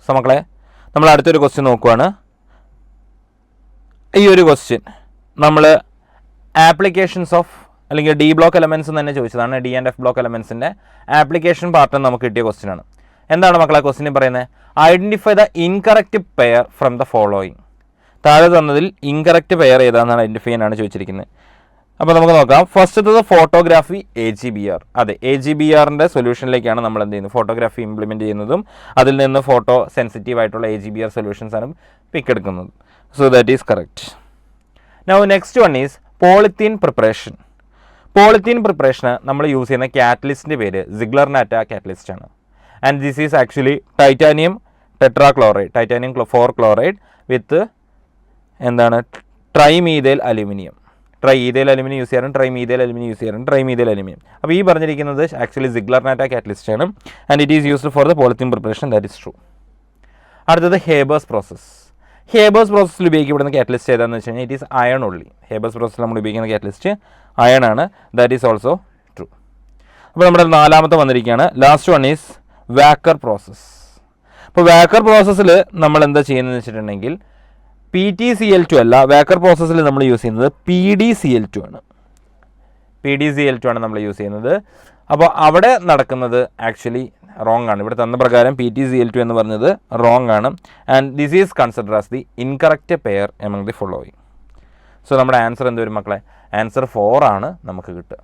So മക്കളെ നമ്മൾ അടുത്തൊരു ക്വസ്റ്റ്യൻ നോക്കുവാണ്. ഈ ഒരു ക്വസ്റ്റ്യൻ നമ്മൾ ആപ്ലിക്കേഷൻസ് ഓഫ് അല്ലെങ്കിൽ ഡി ബ്ലോക്ക് എലമെൻറ്റ്സ് തന്നെ ചോദിച്ചതാണ്. ഡി ആൻഡ് എഫ് ബ്ലോക്ക് എലമെൻറ്റ്സിൻ്റെ ആപ്ലിക്കേഷൻ പാർട്ട് നമുക്ക് കിട്ടിയ ക്വസ്റ്റ്യൻ ആണ്. എന്താണ് മക്കളെ ക്വസ്റ്റ്യൻ പറയുന്നത്? Identify the incorrect pair from the following. താഴെ തന്നതിൽ ഇൻകറക്റ്റ് പെയർ ഏതാണെന്നാണ് ഐഡൻറ്റിഫൈ ചെയ്യാനാണ് ചോദിച്ചിരിക്കുന്നത്. അപ്പോൾ നമുക്ക് നോക്കാം. ഫസ്റ്റത്തത് ഫോട്ടോഗ്രാഫി AGBR. അതെ, AGBRൻ്റെ സൊല്യൂഷനിലേക്കാണ് നമ്മൾ എന്ത് ചെയ്യുന്നത്, ഫോട്ടോഗ്രാഫി ഇംപ്ലിമെൻറ്റ് ചെയ്യുന്നതും അതിൽ നിന്ന് ഫോട്ടോ സെൻസിറ്റീവ് ആയിട്ടുള്ള AGBR സൊല്യൂഷൻസാണ് പിക്ക് എടുക്കുന്നത്. So that is correct. Now next one is polythene preparation. Polythene പ്രിപ്പറേഷന് നമ്മൾ യൂസ് ചെയ്യുന്ന കാറ്റലിസ്റ്റിൻ്റെ പേര് സിഗ്ലർ-നാറ്റ കാറ്റലിസ്റ്റ് ആണ്. And this is actually titanium tetrachloride, titanium 4 chloride with എന്താണ് trimethyl aluminium. Triethyl aluminium use ചെയ്യാറുണ്ട്, ട്രൈമീഥൈൽ അലുമിനിയം യൂസ് ചെയ്യാറുണ്ട്, trimethyl aluminium. അപ്പോൾ ഈ പറഞ്ഞിരിക്കുന്നത് ആക്ച്വലി സിഗ്ലർ-നാറ്റ കാറ്റലിസ്റ്റ് ആണ്. And it is used for the polythene preparation. That is true. അടുത്തത് Haber's process. Haber's പ്രോസസ്സിൽ ഉപയോഗിക്കപ്പെടുന്ന കാറ്റലിസ്റ്റ് ഏതാണെന്ന് വെച്ച് കഴിഞ്ഞാൽ it is iron only. Haber's പ്രോസസ്സിൽ നമ്മൾ ഉപയോഗിക്കുന്ന കാറ്റലിസ്റ്റ് അയൺ ആണ്. That is also true. അപ്പോൾ നമ്മുടെ നാലാമത്തെ വന്നിരിക്കുകയാണ്. Last one is walker process. അപ്പോൾ വാക്കർ പ്രോസസ്സിൽ നമ്മൾ എന്താ ചെയ്യുന്നതെന്ന് വെച്ചിട്ടുണ്ടെങ്കിൽ PtCl2 അല്ല, വാക്കർ പ്രോസസ്സിൽ നമ്മൾ യൂസ് ചെയ്യുന്നത് PdCl2 ആണ്. PdCl2 ആണ് നമ്മൾ യൂസ് ചെയ്യുന്നത്. അപ്പോൾ അവിടെ നടക്കുന്നത് ആക്ച്വലി റോങ് ആണ്. ഇവിടെ തന്ന പ്രകാരം PtCl2 എന്ന് പറഞ്ഞത് റോങ് ആണ്. And this is consider as the incorrect pair among the following. So നമ്മുടെ ആൻസർ എന്ത് വരും മക്കളെ? ആൻസർ 4 ആണ് നമുക്ക് കിട്ടുക.